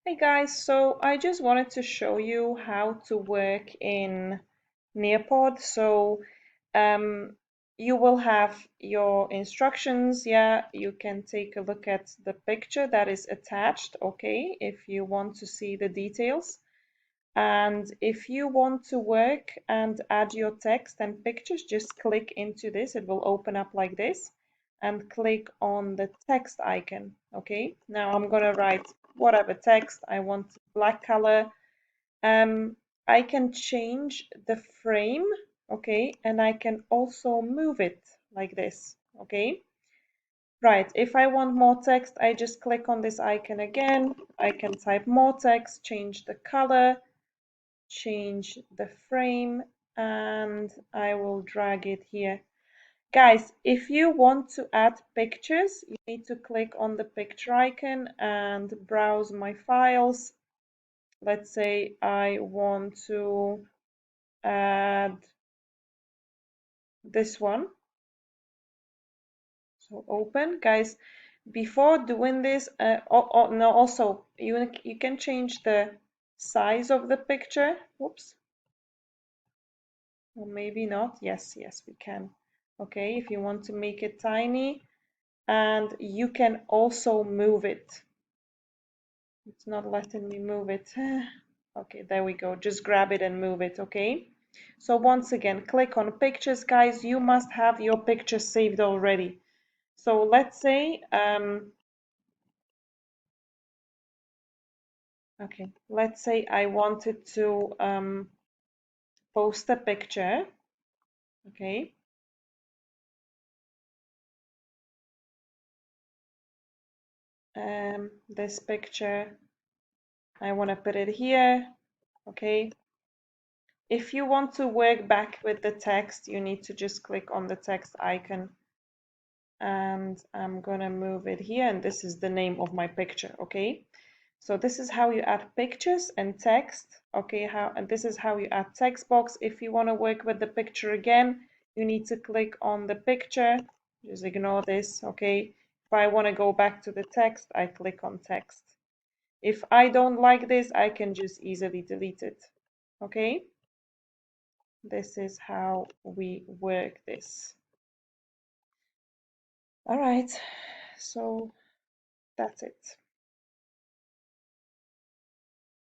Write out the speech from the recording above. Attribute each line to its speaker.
Speaker 1: Hey guys, so I just wanted to show you how to work in Nearpod. Um, you will have your instructions. Yeah, you can take a look at the picture that is attached, okay, if you want to see the details. And if you want to work and add your text and pictures, just click into this. It will open up like this and click on the text icon. Okay, now I'm gonna write whatever text I want, black color. I can change the frame, okay, and I can also move it like this, okay. Right, if I want more text, I just click on this icon again. I can type more text, change the color, change the frame, and I will drag it here. Guys, if you want to add pictures, you need to click on the picture icon and browse my files. Let's say I want to add this one. So open, guys. Before doing this, no, also you can change the size of the picture. Whoops. Or maybe not. Yes, yes, we can. Okay, if you want to make it tiny, and you can also move it. It's not letting me move it. Okay, there we go. Just grab it and move it, okay? So once again, click on pictures, guys. You must have your picture saved already. So let's say, okay, let's say I wanted to post a picture, okay? This picture, I want to put it here, okay? If you want to work back with the text, you need to just click on the text icon, and I'm gonna move it here, and this is the name of my picture, okay? So this is how you add pictures and text, okay? And this is how you add text box. If you want to work with the picture again, you need to click on the picture. Just ignore this, okay? If I want to go back to the text, I click on text. If I don't like this, I can just easily delete it, okay? This is how we work this. All right, so that's it.